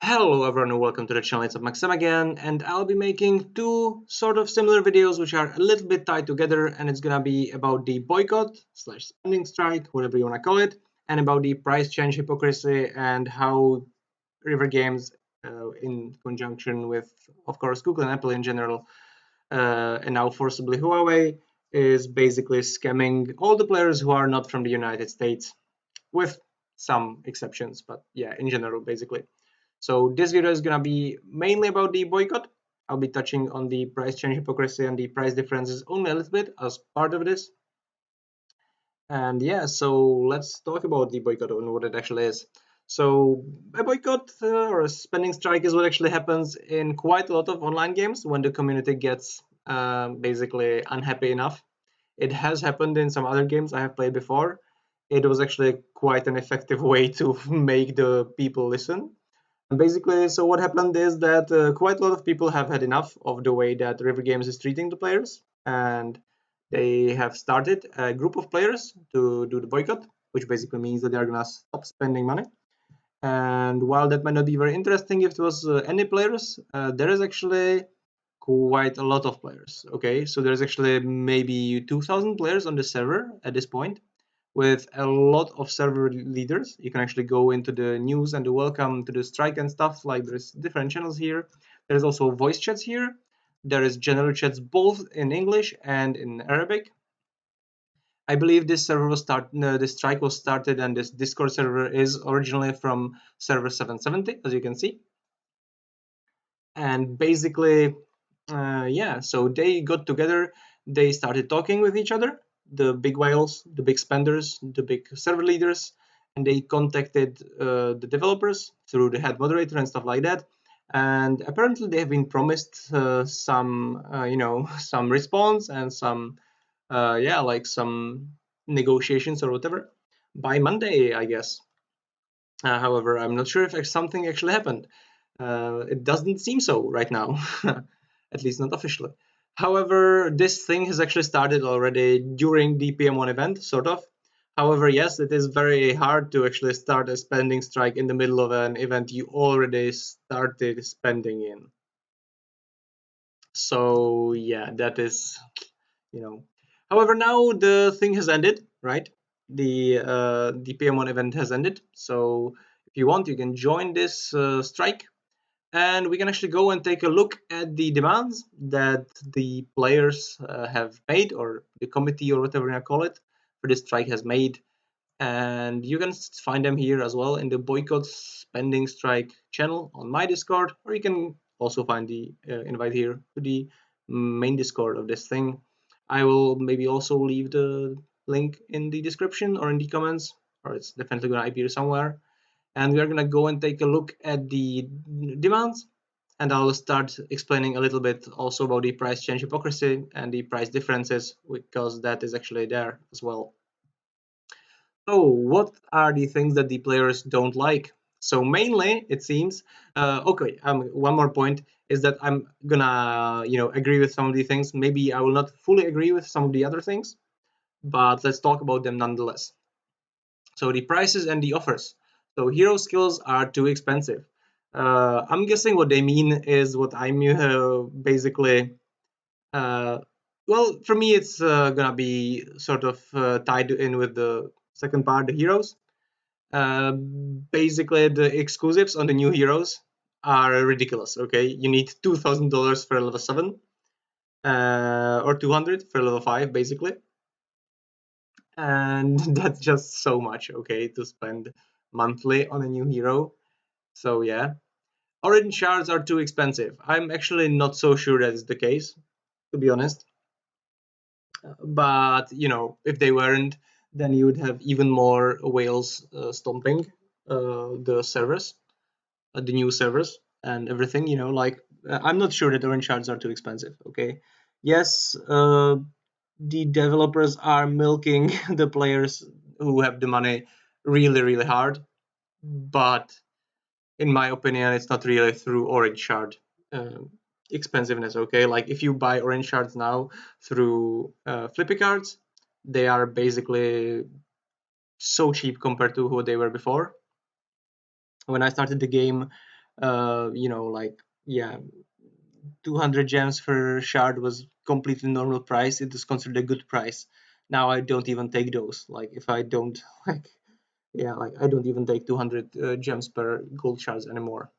Hello everyone and welcome to the channel. It's Maxim again, and I'll be making two sort of similar videos which are a little bit tied together, and it's gonna be about the boycott slash spending strike, whatever you wanna call it, and about the price change hypocrisy and how River Games, in conjunction with, of course, Google and Apple in general, and now forcibly Huawei, is basically scamming all the players who are not from the United States, with some exceptions, but yeah, in general, basically. So this video is gonna be mainly about the boycott. I'll be touching on the price change hypocrisy and the price differences only a little bit as part of this. And yeah, so let's talk about the boycott and what it actually is. So a boycott or a spending strike is what actually happens in quite a lot of online games when the community gets basically unhappy enough. It has happened in some other games I have played before. It was actually quite an effective way to make the people listen. And basically, so what happened is that quite a lot of people have had enough of the way that River Games is treating the players, and they have started a group of players to do the boycott, which basically means that they're gonna stop spending money. And while that might not be very interesting if it was any players, there is actually quite a lot of players. Okay, so there's actually maybe 2,000 players on the server at this point, with a lot of server leaders. You can actually go into the news and the welcome to the strike and stuff. Like there's different channels here. There's also voice chats here. There is general chats both in English and in Arabic. I believe this server was this strike was started, and this Discord server is originally from server 770, as you can see. And basically, yeah, so they got together, they started talking with each other, the big whales, the big spenders, the big server leaders, and they contacted the developers through the head moderator and stuff like that. And apparently they have been promised some some response and some yeah, like some negotiations or whatever by Monday, I guess. However, I'm not sure if something actually happened. It doesn't seem so right now, at least not officially. However, this thing has actually started already during the PM1 event, sort of. However, yes, it is very hard to actually start a spending strike in the middle of an event you already started spending in. So yeah, that is, you know. However, now the thing has ended, right? The PM1 event has ended. So if you want, you can join this strike, and we can actually go and take a look at the demands that the players have made, or the committee, or whatever you call it, for this strike has made. And you can find them here as well in the boycott spending strike channel on my Discord, or you can also find the invite here to the main Discord of this thing. I will maybe also leave the link in the description or in the comments, or it's definitely gonna appear somewhere. And we are gonna go and take a look at the demands, and I'll start explaining a little bit also about the price change hypocrisy and the price differences, because that is actually there as well. So, what are the things that the players don't like? So mainly, it seems, okay. One more point is that I'm gonna, agree with some of the things. Maybe I will not fully agree with some of the other things, but let's talk about them nonetheless. So the prices and the offers. So hero skills are too expensive. I'm guessing what they mean is what I'm basically. Uh, well, for me, it's gonna be sort of tied in with the second part, the heroes. Basically, the exclusives on the new heroes are ridiculous. Okay, you need $2,000 for level 7, or 200 for level 5, basically, and that's just so much. Okay, to spend monthly on a new hero. So yeah, orange shards are too expensive. I'm actually not so sure that is the case, to be honest. But if they weren't, then you would have even more whales stomping the servers, the new servers and everything. Like I'm not sure that orange shards are too expensive. Okay, yes, the developers are milking the players who have the money really, really hard, but in my opinion, it's not really through orange shard expensiveness. Okay, like if you buy orange shards now through flippy cards, they are basically so cheap compared to who they were before. When I started the game, You know, like, yeah, 200 gems for shard was completely normal price. It was considered a good price. Now I don't even take those. Like, if I don't like, yeah, like I don't even take 200 gems per gold shards anymore.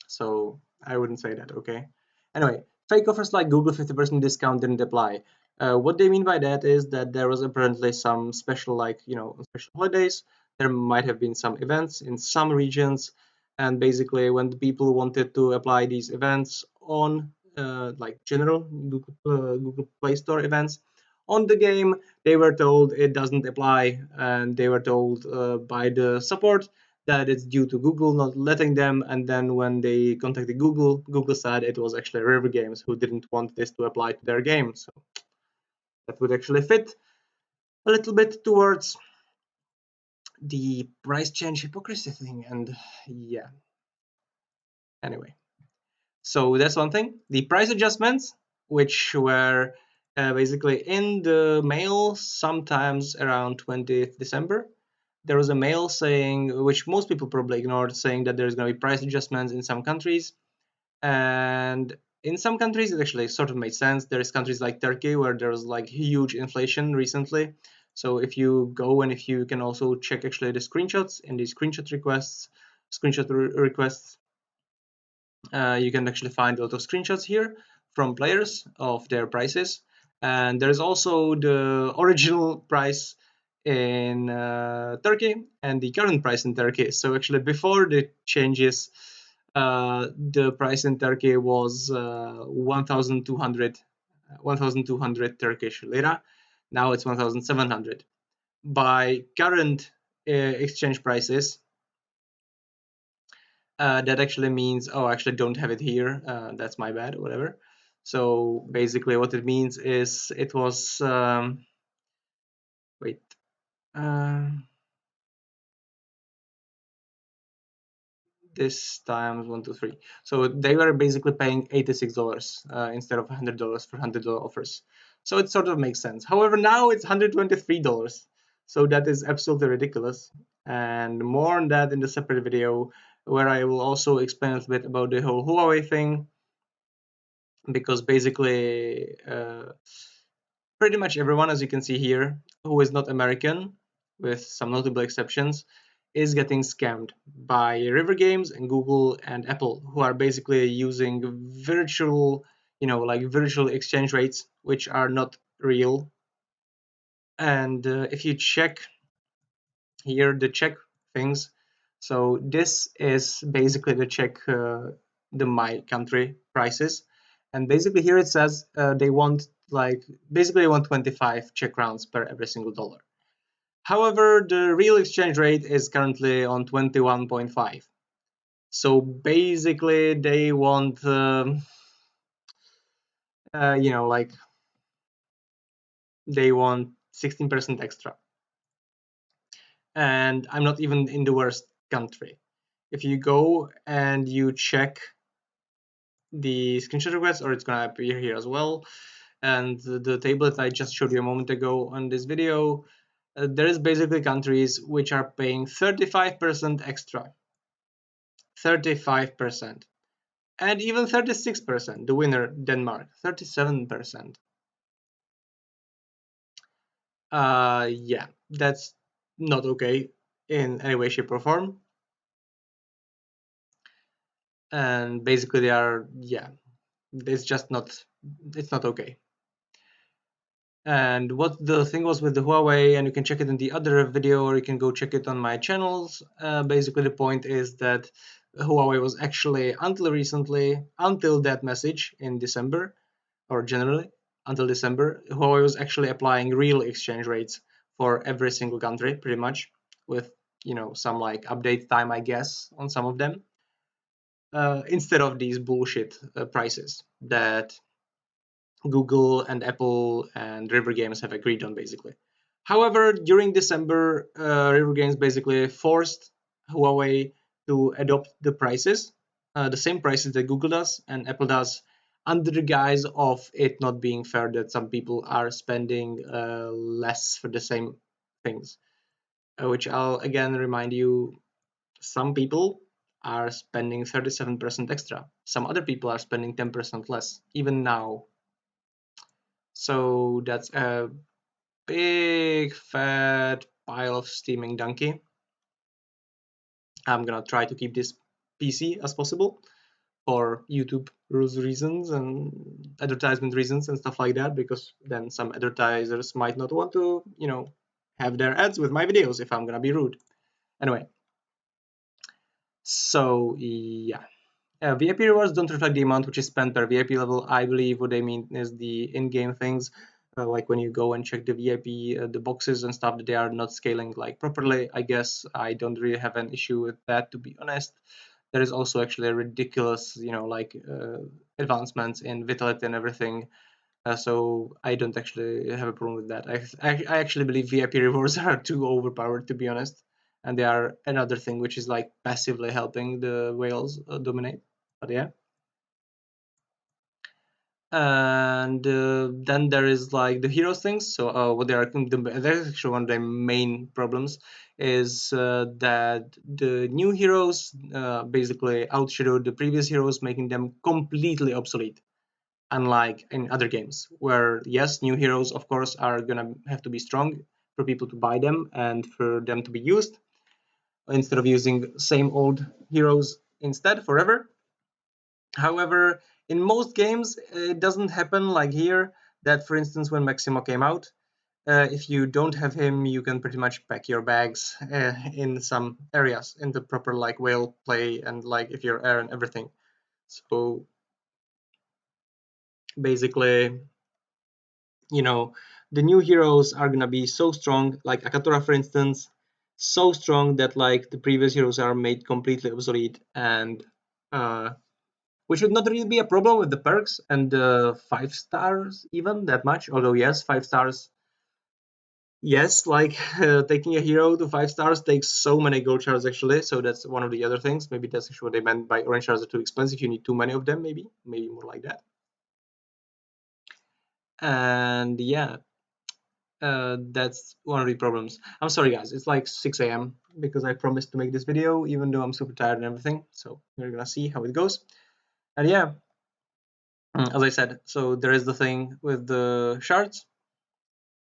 So I wouldn't say that, okay? Anyway, fake offers like Google 50% discount didn't apply. What they mean by that is that there was apparently some special, like, you know, special holidays. There might have been some events in some regions, and basically, when the people wanted to apply these events on, like, general Google Play Store events on the game, they were told it doesn't apply, and they were told by the support that it's due to Google not letting them. And then when they contacted Google, Google said it was actually River Games who didn't want this to apply to their game. So that would actually fit a little bit towards the price change hypocrisy thing. And yeah, anyway. So that's one thing. The price adjustments, which were basically in the mail sometimes around 20th December, there was a mail saying, which most people probably ignored, saying that there's going to be price adjustments in some countries. And in some countries, it actually sort of made sense. There's countries like Turkey where there was like huge inflation recently. So if you go and if you can also check actually the screenshots in the screenshot requests, you can actually find a lot of screenshots here from players of their prices. And there's also the original price in Turkey and the current price in Turkey. So actually before the changes, the price in Turkey was 1,200 Turkish lira. Now it's 1,700. By current exchange prices, that actually means, oh, I actually don't have it here. That's my bad, whatever. So basically what it means is it was, wait, uh, this times 1, 2, 3. So they were basically paying $86 instead of $100 for $100 offers. So it sort of makes sense. However, now it's $123. So that is absolutely ridiculous. And more on that in the separate video, where I will also explain a little bit about the whole Huawei thing, because basically pretty much everyone, as you can see here, who is not American, with some notable exceptions, is getting scammed by River Games and Google and Apple, who are basically using virtual, you know, like virtual exchange rates, which are not real. And if you check here the Czech things, so this is basically the Czech, the my country prices, and basically here it says they want like basically they want 25 Czech crowns per every single dollar. However, the real exchange rate is currently on 21.5. So basically they want you know, like they want 16% extra. And I'm not even in the worst country. If you go and you check the screenshot request, or it's going to appear here as well, and the table that I just showed you a moment ago on this video, there is basically countries which are paying 35% extra. 35%. And even 36%, the winner, Denmark, 37%. Yeah, that's not okay in any way, shape, or form. And basically they are, yeah, it's just not, it's not okay. And what the thing was with the Huawei, and you can check it in the other video, or you can go check it on my channels. Basically the point is that Huawei was actually, until recently, until that message in December, or generally until December, Huawei was actually applying real exchange rates for every single country, pretty much, with, you know, some like update time, I guess, on some of them, instead of these bullshit prices that Google and Apple and River Games have agreed on, basically. However, during December, River Games basically forced Huawei to adopt the prices, the same prices that Google does and Apple does, under the guise of it not being fair that some people are spending less for the same things. Which I'll again remind you, some people, are spending 37% extra. Some other people are spending 10% less, even now. So that's a big fat pile of steaming donkey. I'm gonna try to keep this PC as possible for YouTube rules reasons and advertisement reasons and stuff like that, because then some advertisers might not want to, have their ads with my videos if I'm gonna be rude. Anyway, so yeah. VIP rewards don't reflect the amount which is spent per VIP level. I believe what they mean is the in-game things, like when you go and check the VIP, the boxes and stuff, that they are not scaling like properly. I guess I don't really have an issue with that, to be honest. There is also actually a ridiculous, advancements in vitality and everything. So I don't actually have a problem with that. I actually believe VIP rewards are too overpowered, to be honest, and they are another thing which is like passively helping the whales dominate. But yeah. And then there is like the heroes things. So what they are, that's actually one of the main problems is that the new heroes basically outshadow the previous heroes, making them completely obsolete. Unlike in other games, where yes, new heroes of course are gonna have to be strong for people to buy them and for them to be used instead of using same old heroes instead forever. However, in most games, it doesn't happen like here. That, for instance, when Maximo came out, if you don't have him, you can pretty much pack your bags in some areas in the proper like whale play and like if you're air and everything. So basically, the new heroes are gonna be so strong, like Akatora, for instance, so strong that like the previous heroes are made completely obsolete, and uh, which would not really be a problem with the perks and the 5 stars even that much. Although yes, 5 stars, yes, like taking a hero to 5 stars takes so many gold shards actually. So that's one of the other things. Maybe that's actually what they meant by orange shards are too expensive. You need too many of them, maybe more like that. And yeah, that's one of the problems. I'm sorry guys, it's like 6 a.m. because I promised to make this video even though I'm super tired and everything. So we're gonna see how it goes. And yeah, as I said, so there is the thing with the shards,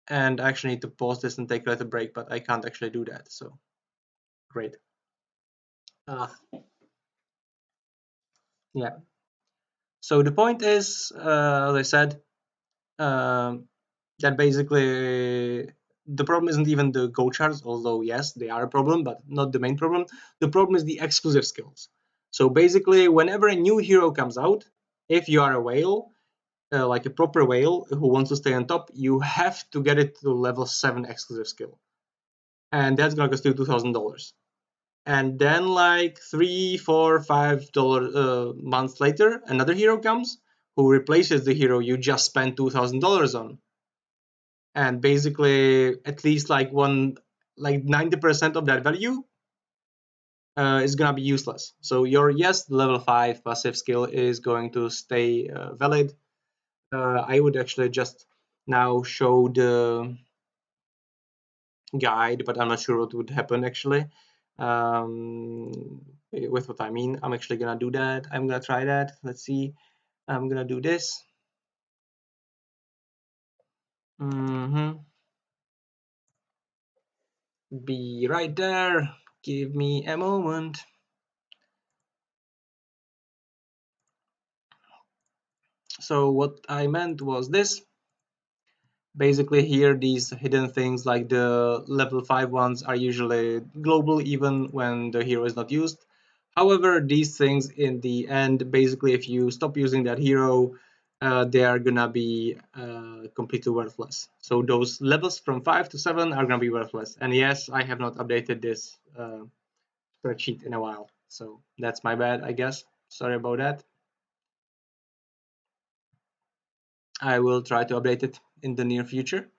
and I actually need to pause this and take a little break, but I can't actually do that, so great. Yeah, so the point is, as I said, um, that basically the problem isn't even the gold shards, although yes, they are a problem, but not the main problem. The problem is the exclusive skills. So basically, whenever a new hero comes out, if you are a whale, like a proper whale who wants to stay on top, you have to get it to level 7 exclusive skill. And that's gonna cost you $2,000. And then like $3, $4, $5 months later, another hero comes who replaces the hero you just spent $2,000 on. And basically at least like 90% of that value is gonna be useless. So your yes level 5 passive skill is going to stay valid. I would actually just now show the guide, but I'm not sure what would happen actually. With what I mean, I'm actually gonna do that. I'm gonna try that. Let's see. I'm gonna do this. Be right there. Give me a moment. So what I meant was this. Basically here these hidden things like the level 5 ones are usually global even when the hero is not used. However, these things in the end, basically if you stop using that hero, they are gonna be completely worthless. So those levels from 5 to 7 are gonna be worthless. And yes, I have not updated this spreadsheet in a while, so that's my bad, I guess. Sorry about that. I will try to update it in the near future.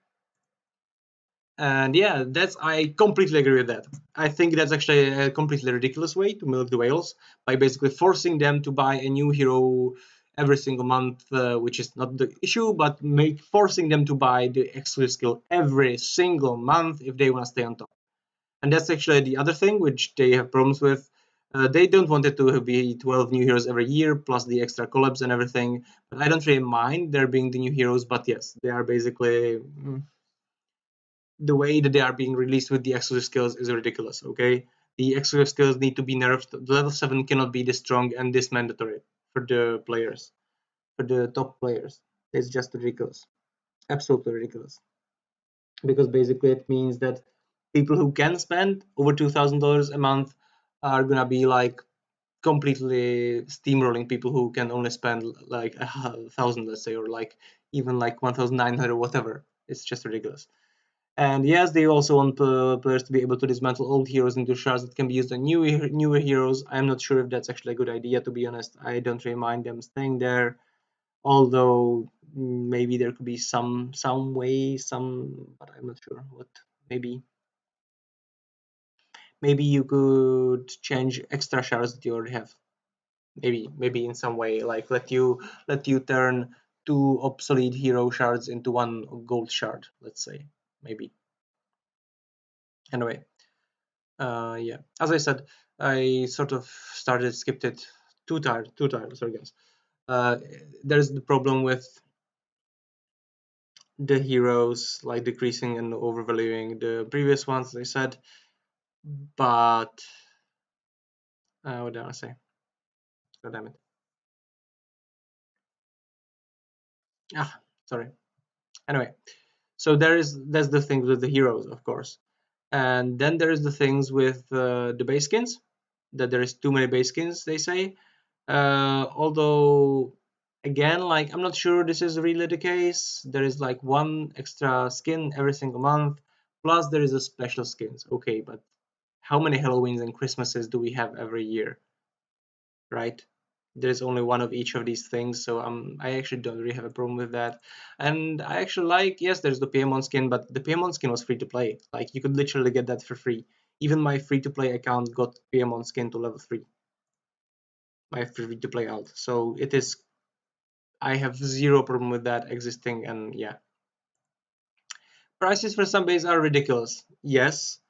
And yeah, I completely agree with that. I think that's actually a completely ridiculous way to milk the whales by basically forcing them to buy a new hero every single month, which is not the issue, but forcing them to buy the exclusive skill every single month if they want to stay on top. And that's actually the other thing which they have problems with. They don't want it to be 12 new heroes every year, plus the extra collabs and everything. But I don't really mind there being the new heroes. But yes, they are basically the way that they are being released with the exclusive skills is ridiculous. Okay, the exclusive skills need to be nerfed. The level 7 cannot be this strong and this mandatory for the players, for the top players. It's just ridiculous, absolutely ridiculous. Because basically it means that people who can spend over $2,000 a month are gonna be like completely steamrolling people who can only spend like 1,000, let's say, or like even like 1,900, whatever. It's just ridiculous. And yes, they also want players to be able to dismantle old heroes into shards that can be used on newer heroes. I'm not sure if that's actually a good idea, to be honest. I don't really mind them staying there, although maybe there could be some way, but I'm not sure what. Maybe you could change extra shards that you already have. Maybe in some way, like let you turn two obsolete hero shards into one gold shard, let's say. Maybe. Anyway, yeah, as I said, I sort of skipped it. Too tired, sorry guys. uh there's the problem with the heroes like decreasing and overvaluing the previous ones, as I said. But what did I say? God damn it. Ah, sorry. Anyway, so that's the thing with the heroes, of course. And then there is the things with the base skins, that there is too many base skins, they say. Although, again, like I'm not sure this is really the case. There is like one extra skin every single month, plus there is a special skins. Okay, but how many Halloweens and Christmases do we have every year, right? There's only one of each of these things, so I actually don't really have a problem with that. And I actually like, yes, there's the Paymon skin, but the Paymon skin was free to play. Like you could literally get that for free. Even my free to play account got Paymon skin to level 3. My free to play out. So it is, I have zero problem with that existing, and yeah. Prices for some bays are ridiculous. Yes.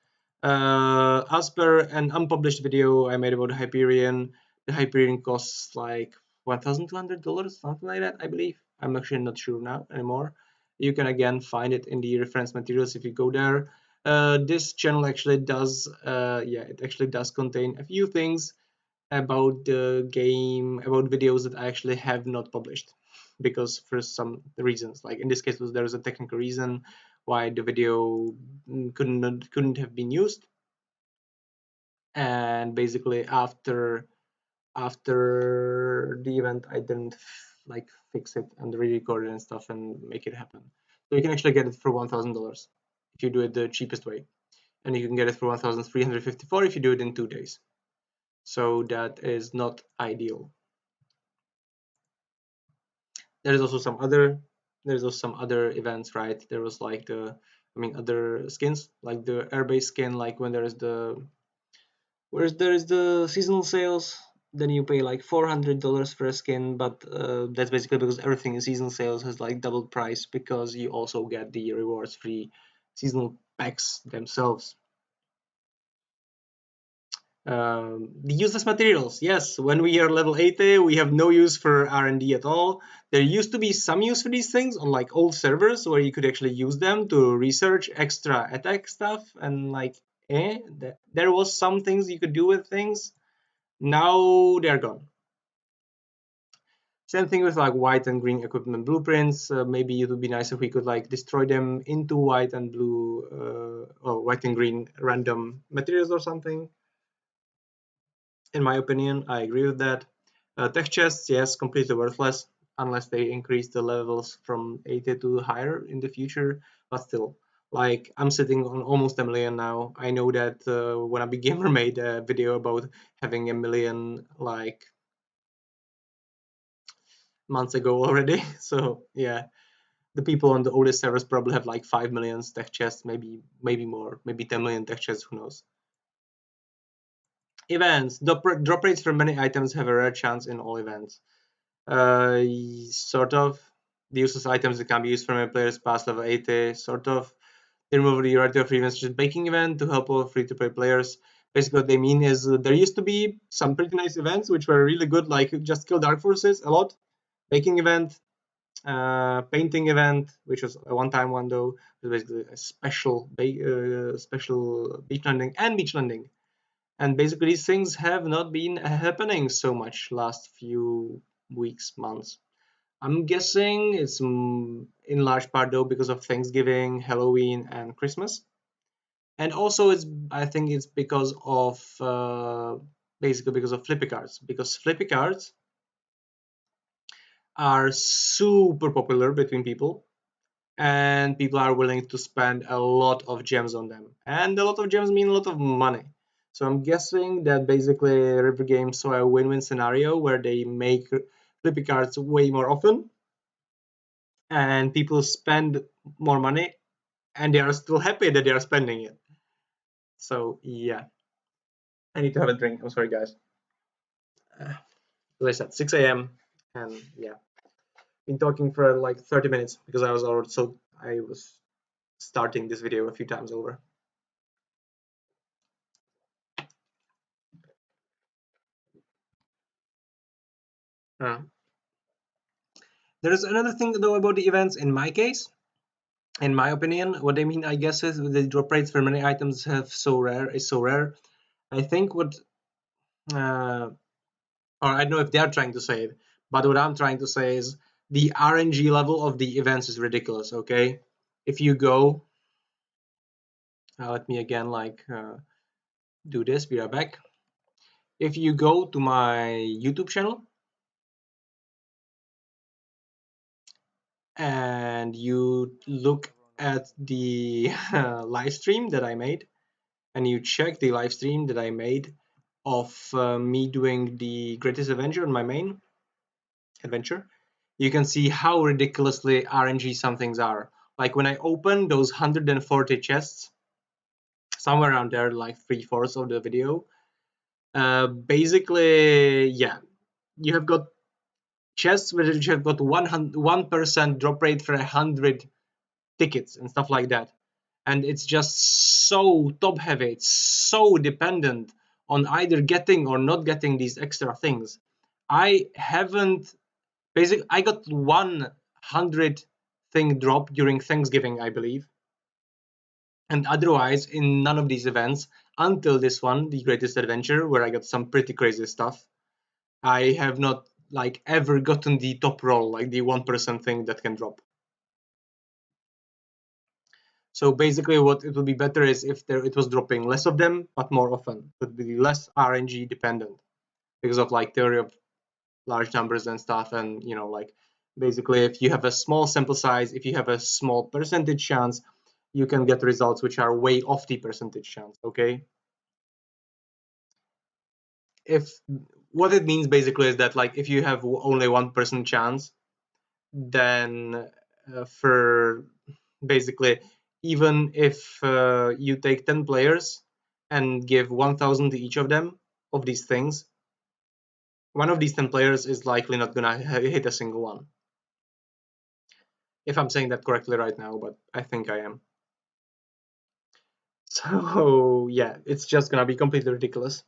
As per an unpublished video I made about Hyperion, the Hyperion costs like $1,200, something like that, I believe. I'm actually not sure now anymore. You can again find it in the reference materials if you go there. This channel actually does, yeah, it actually does contain a few things about the game, about videos that I actually have not published, because for some reasons, like in this case, there was a technical reason why the video couldn't have been used. And basically after the event, I didn't like fix it and re-record it and stuff and make it happen. So you can actually get it for $1,000 if you do it the cheapest way, and you can get it for 1,354 if you do it in 2 days. So that is not ideal. There's also some other events, right? There was like other skins, like the airbase skin, like when there is the seasonal sales, then you pay like $400 for a skin, but that's basically because everything in seasonal sales has like doubled price, because you also get the rewards free seasonal packs themselves. The useless materials. Yes, when we are level 80, we have no use for R&D at all. There used to be some use for these things on like old servers where you could actually use them to research extra attack stuff, and like there was some things you could do with things. Now they're gone. Same thing with like white and green equipment blueprints. Maybe it would be nice if we could like destroy them into white and blue, or white and green random materials or something. In my opinion, I agree with that. Tech chests, yes, completely worthless unless they increase the levels from 80 to higher in the future. But still, like I'm sitting on almost a million now. I know that when a big gamer made a video about having a million like months ago already. So yeah, the people on the oldest servers probably have like 5 million tech chests, maybe more, maybe 10 million tech chests. Who knows? Events. Drop rates for many items have a rare chance in all events. Sort of. The useless items that can be used for my players past level 80, sort of. They remove the variety of events such as baking event to help all free-to-play players. Basically, what they mean is there used to be some pretty nice events which were really good, like Just Kill Dark Forces a lot, baking event, painting event, which was a one-time one though. It was basically a special beach landing and beach landing. And basically, these things have not been happening so much last few weeks, months. I'm guessing it's in large part though because of Thanksgiving, Halloween, and Christmas. And also, I think it's because of basically because of flippy cards. Because flippy cards are super popular between people, and people are willing to spend a lot of gems on them. And a lot of gems mean a lot of money. So I'm guessing that basically River Games saw a win-win scenario where they make flippy cards way more often, and people spend more money, and they are still happy that they are spending it. So yeah, I need to have a drink. I'm sorry, guys. As I said, 6 a.m. and yeah, been talking for like 30 minutes because I was starting this video a few times over. Uh, there is another thing though about the events. In my case, in my opinion, what I mean, I guess, is the drop rates for many items have so rare. I think what, or I don't know if they're trying to say it, but what I'm trying to say is the RNG level of the events is ridiculous. Okay, if you go, let me again do this. Be right back. If you go to my YouTube channel and you look at the live stream that I made, and you check the live stream that I made of me doing the Greatest Avenger on my main adventure, you can see how ridiculously RNG some things are. Like when I open those 140 chests, somewhere around there, like 3/4 of the video, basically, yeah, you have got chests which have got 1% drop rate for 100 tickets and stuff like that. And it's just so top heavy. It's so dependent on either getting or not getting these extra things. I haven't basically I got 100 thing drop during Thanksgiving, I believe. And otherwise in none of these events until this one, the Greatest Adventure, where I got some pretty crazy stuff. I have not like ever gotten the top roll, like the 1% thing that can drop. So basically, what it would be better is if it was dropping less of them, but more often. It would be less RNG dependent because of like theory of large numbers and stuff. And like basically, if you have a small sample size, if you have a small percentage chance, you can get results which are way off the percentage chance. Okay. If what it means basically is that like if you have only 1% chance, then for basically even if you take 10 players and give 1000 to each of them of these things, one of these 10 players is likely not gonna hit a single one, if I'm saying that correctly right now, but I think I am. So yeah, it's just gonna be completely ridiculous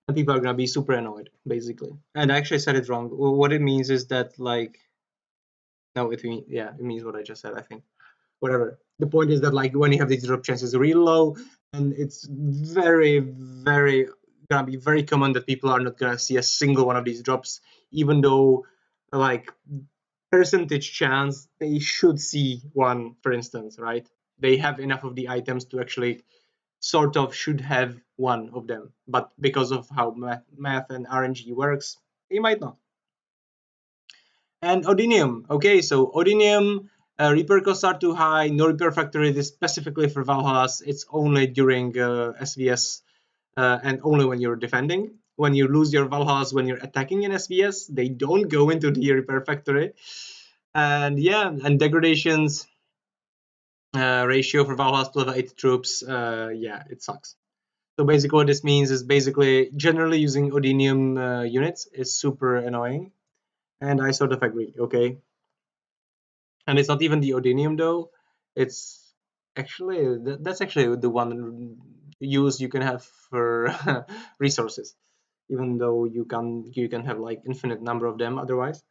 and people are gonna be super annoyed basically. And I actually said it wrong. What it means is that like no, it means what I just said, I think. Whatever. The point is that like when you have these drop chances really low, and it's very gonna be very common that people are not gonna see a single one of these drops, even though like percentage chance they should see one, for instance, right? They have enough of the items to actually sort of should have one of them, but because of how math and RNG works, they might not. And Odinium. Okay, so Odinium, repair costs are too high. No repair factor is specifically for Valhallas. It's only during SVS and only when you're defending. When you lose your Valhallas when you're attacking in SVS, they don't go into the repair factory. And yeah, and degradations ratio for Valhallas to level 8 troops, yeah, it sucks. So basically what this means is basically generally using Odinium units is super annoying. And I sort of agree, okay? And it's not even the Odinium though. It's actually that's actually the one use you can have for resources, even though you can have like infinite number of them otherwise.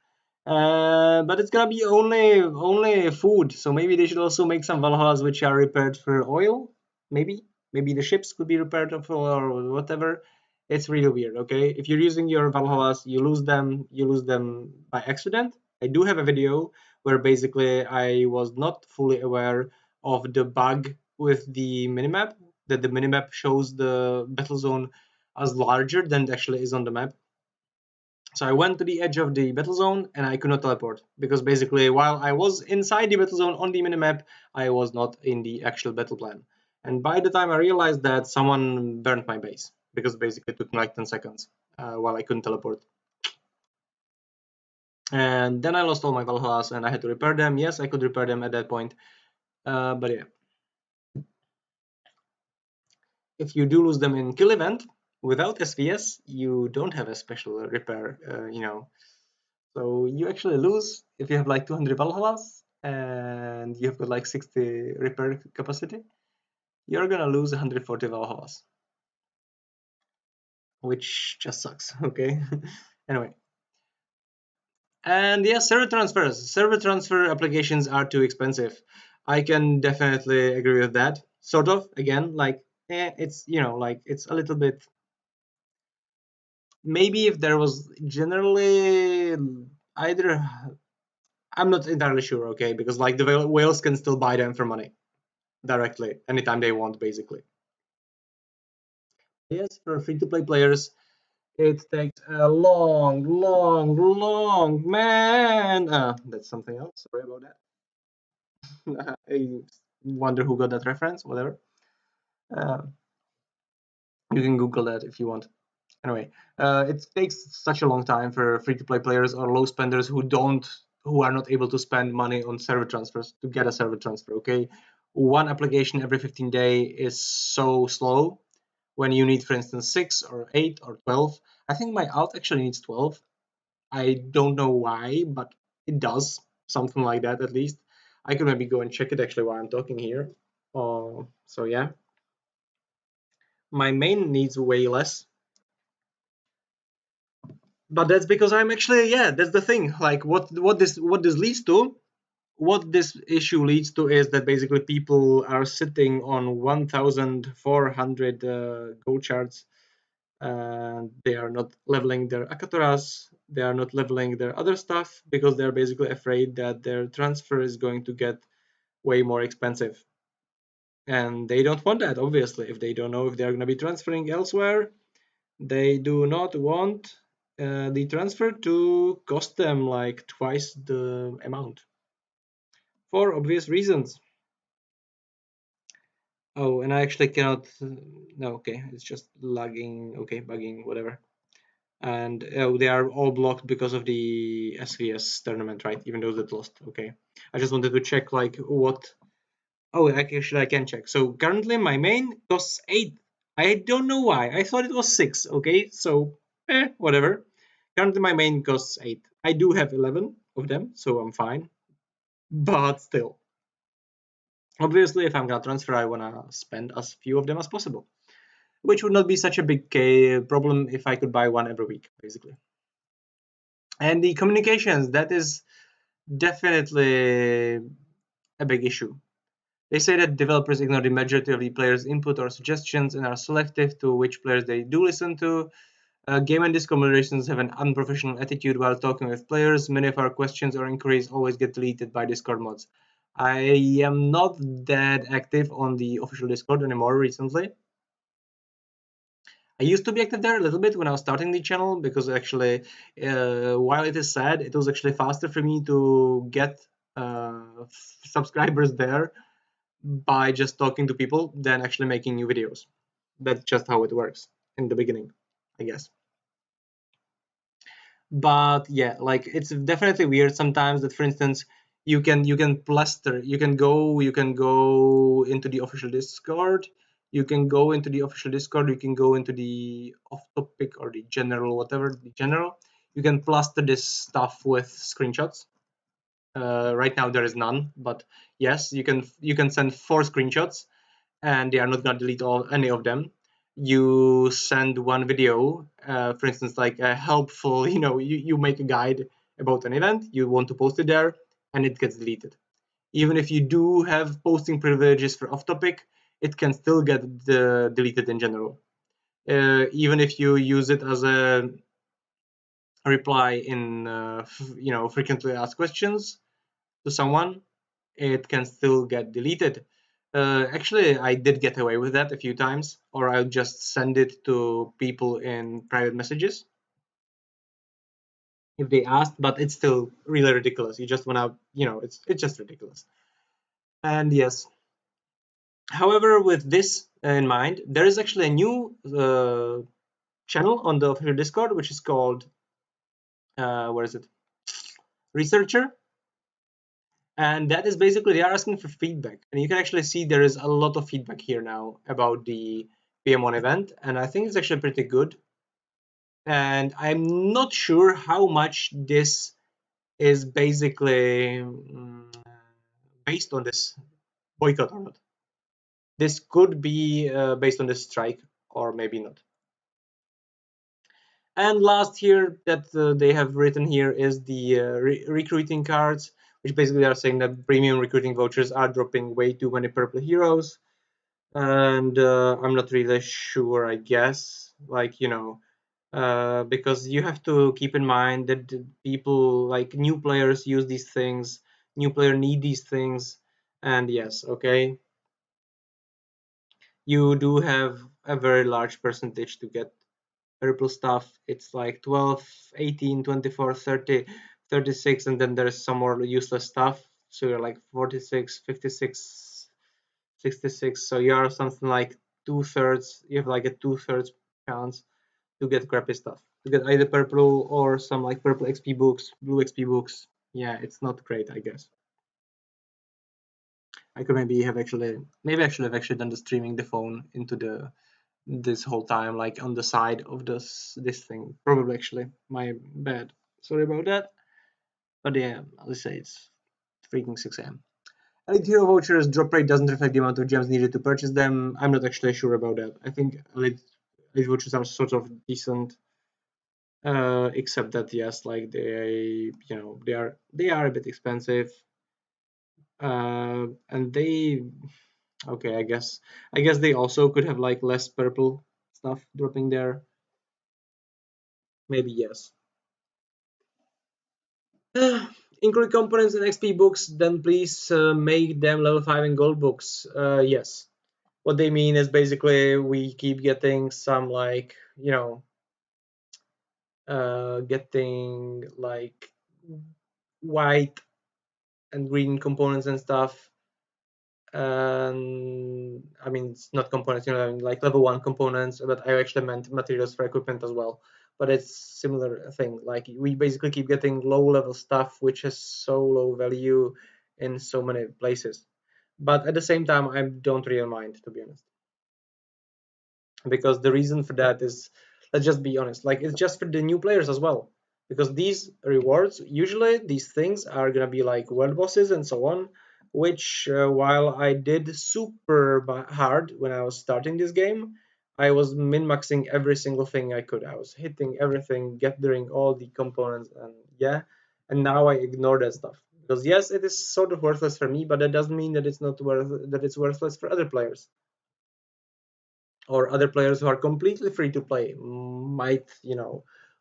But it's gonna be only food, so maybe they should also make some Valhallas which are repaired for oil. Maybe the ships could be repaired for oil or whatever. It's really weird. Okay, if you're using your Valhallas, you lose them by accident. I do have a video where basically I was not fully aware of the bug with the minimap, that the minimap shows the battle zone as larger than it actually is on the map. So I went to the edge of the battle zone and I could not teleport because basically while I was inside the battle zone on the minimap, I was not in the actual battle plan. And by the time I realized that, someone burned my base because basically it took me like 10 seconds while I couldn't teleport. And then I lost all my Valhallas and I had to repair them. Yes, I could repair them at that point. But yeah. If you do lose them in kill event without SVS, you don't have a special repair, So you actually lose if you have like 200 Valhallas and you have got like 60 repair capacity. You're gonna lose 140 Valhallas, which just sucks. Okay. Anyway, and yeah, server transfers. Server transfer applications are too expensive. I can definitely agree with that. Sort of. Again, like, it's like it's a little bit. Maybe if there was generally either. I'm not entirely sure. Okay, because like the whales can still buy them for money directly anytime they want, basically. Yes, for free-to-play players, it takes a long, man. That's something else. Sorry about that. I wonder who got that reference. Whatever. Uh, you can Google that if you want. Anyway, it takes such a long time for free-to-play players or low spenders who are not able to spend money on server transfers to get a server transfer. Okay, one application every 15 days is so slow when you need, for instance, 6 or 8 or 12. I think my alt actually needs 12. I don't know why, but it does. Something like that, at least. I can maybe go and check it actually while I'm talking here. So yeah. My main needs way less. But that's because I'm actually, yeah, that's the thing. Like what this leads to, what this issue leads to is that basically people are sitting on 1,400 gold shards and they are not leveling their Akatoras, they are not leveling their other stuff because they're basically afraid that their transfer is going to get way more expensive. And they don't want that, obviously. If they don't know if they're going to be transferring elsewhere, they do not want the transfer to cost them like twice the amount for obvious reasons. Oh, and I actually cannot. No, okay, it's just lagging. Okay, bugging, whatever. And they are all blocked because of the SVS tournament, right? Even though they lost. Okay, I just wanted to check like what. Oh, actually, I can check. So currently, my main costs 8. I don't know why. I thought it was 6. Okay, so whatever. Currently, my main costs 8. I do have 11 of them, so I'm fine. But still, obviously, if I'm gonna transfer, I wanna spend as few of them as possible, which would not be such a big problem if I could buy one every week, basically. And the communications, that is definitely a big issue. They say that developers ignore the majority of the players' input or suggestions and are selective to which players they do listen to. Game and Discord moderations have an unprofessional attitude while talking with players. Many of our questions or inquiries always get deleted by Discord mods. I am not that active on the official Discord anymore recently. I used to be active there a little bit when I was starting the channel because actually, while it is sad, it was actually faster for me to get subscribers there by just talking to people than actually making new videos. That's just how it works in the beginning, I guess. But yeah, like it's definitely weird sometimes that, for instance, you can go into the official Discord, you can go into the official Discord, you can go into the off topic or the general, whatever, the general. You can plaster this stuff with screenshots. Right now there is none, but yes, you can send 4 screenshots and they are not going to delete any of them. You send one video, for instance, like a helpful, you make a guide about an event, you want to post it there, and it gets deleted. Even if you do have posting privileges for off topic, it can still get deleted in general. Even if you use it as a reply in, frequently asked questions to someone, it can still get deleted. Actually, I did get away with that a few times, or I'll just send it to people in private messages if they asked, but it's still really ridiculous. You just wanna, it's just ridiculous. And yes, however, with this in mind, there is actually a new channel on the official Discord, which is called, what is it? Researcher. And that is basically they are asking for feedback, and you can actually see there is a lot of feedback here now about the PM1 event, and I think it's actually pretty good. And I'm not sure how much this is basically based on this boycott or not. This could be based on this strike, or maybe not. And last here that they have written here is the recruiting cards, which basically are saying that premium recruiting vouchers are dropping way too many purple heroes. And I'm not really sure, I guess, because you have to keep in mind that people, like new players, use these things, new player need these things, and yes, okay, you do have a very large percentage to get purple stuff. It's like 12, 18, 24, 30, 36, and then there's some more useless stuff, so you're like 46, 56, 66, so you are something like two-thirds, you have like a two-thirds chance to get crappy stuff, to get either purple or some like purple XP books, blue XP books. Yeah, it's not great, I guess. I could maybe have actually done the streaming the phone into this whole time, like on the side of this thing. Probably actually, my bad. Sorry about that. But yeah, let's say it's freaking 6 a.m. Elite Hero vouchers drop rate doesn't reflect the amount of gems needed to purchase them. I'm not actually sure about that. I think elite vouchers are sort of decent, except that yes, like they are a bit expensive, and they okay. I guess they also could have like less purple stuff dropping there. Maybe yes. Include components in XP books, then please make them level 5 in gold books. Yes. What they mean is basically we keep getting some like, getting like white and green components and stuff. And I mean, it's not components, like level 1 components, but I actually meant materials for equipment as well. But it's similar thing. Like we basically keep getting low level stuff, which has so low value in so many places. But at the same time, I don't really mind, to be honest, because the reason for that is, let's just be honest, like it's just for the new players as well, because these rewards, usually these things are gonna be like world bosses and so on, which while I did super hard when I was starting this game, I was min-maxing every single thing I could. I was hitting everything, gathering all the components, and yeah, and now I ignore that stuff because yes, it is sort of worthless for me, but that doesn't mean that it's worthless for other players, or other players who are completely free to play might,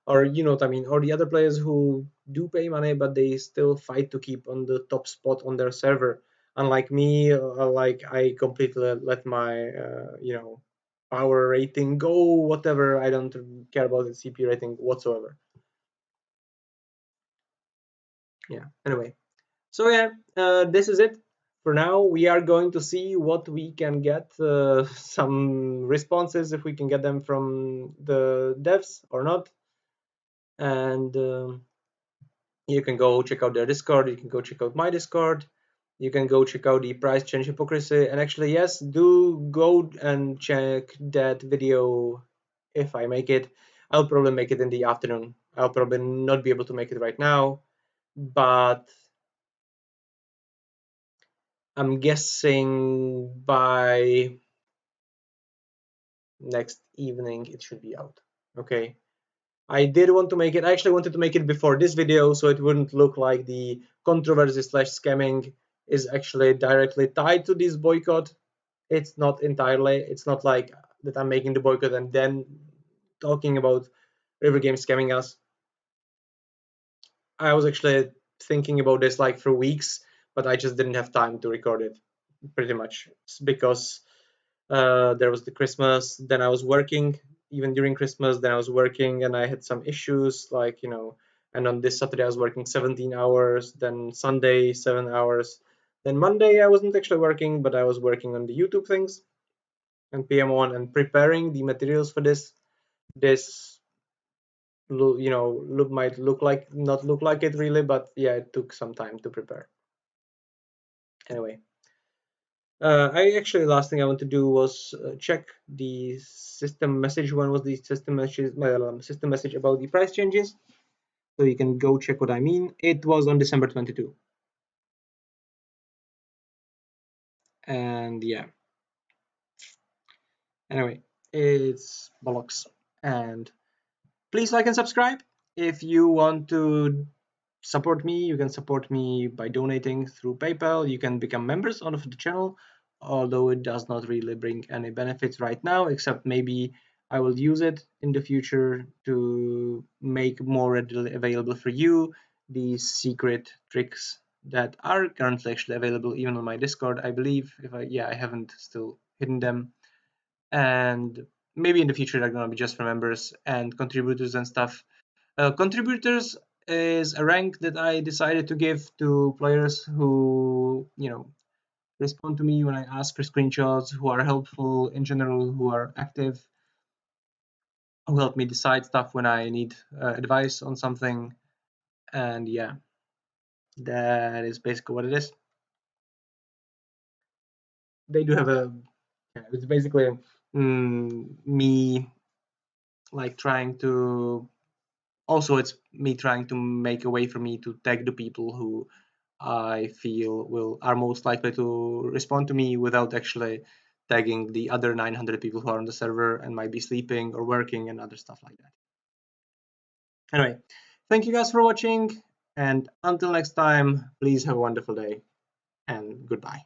or you know what I mean, or the other players who do pay money but they still fight to keep on the top spot on their server. Unlike me, like I completely let my power rating go, whatever. I don't care about the CP rating whatsoever. Yeah. Anyway, so yeah, this is it. For now, we are going to see what we can get, some responses, if we can get them from the devs or not. And you can go check out their Discord, you can go check out my Discord, you can go check out the price change hypocrisy. And actually, yes, do go and check that video if I make it. I'll probably make it in the afternoon. I'll probably not be able to make it right now, but I'm guessing by next evening it should be out. Okay. I did want to make it, I actually wanted to make it before this video so it wouldn't look like the controversy slash scamming is actually directly tied to this boycott. It's not entirely, it's not like that I'm making the boycott and then talking about River Games scamming us. I was actually thinking about this like for weeks, but I just didn't have time to record it pretty much because there was the Christmas, then I was working even during Christmas, then I was working and I had some issues like, and on this Saturday I was working 17 hours, then Sunday 7 hours, then Monday I wasn't actually working, but I was working on the YouTube things and PM1 and preparing the materials for this might look like not look like it really, but yeah, it took some time to prepare. Anyway, I actually last thing I want to do was check the system message. When was the system message about the price changes? So you can go check what I mean. It was on December 22, and yeah. Anyway, it's bollocks. And please like and subscribe if you want to support me. You can support me by donating through PayPal. You can become members of the channel, although it does not really bring any benefits right now, except maybe I will use it in the future to make more readily available for you these secret tricks that are currently actually available even on my Discord, I believe. I haven't still hidden them. And maybe in the future they're gonna be just for members and contributors and stuff. Contributors is a rank that I decided to give to players who, respond to me when I ask for screenshots, who are helpful in general, who are active, who help me decide stuff when I need advice on something. And yeah, that is basically what it is. They do have it's basically me like trying to, also it's me trying to make a way for me to tag the people who I feel are most likely to respond to me without actually tagging the other 900 people who are on the server and might be sleeping or working and other stuff like that. Anyway, thank you guys for watching, and until next time, please have a wonderful day and goodbye.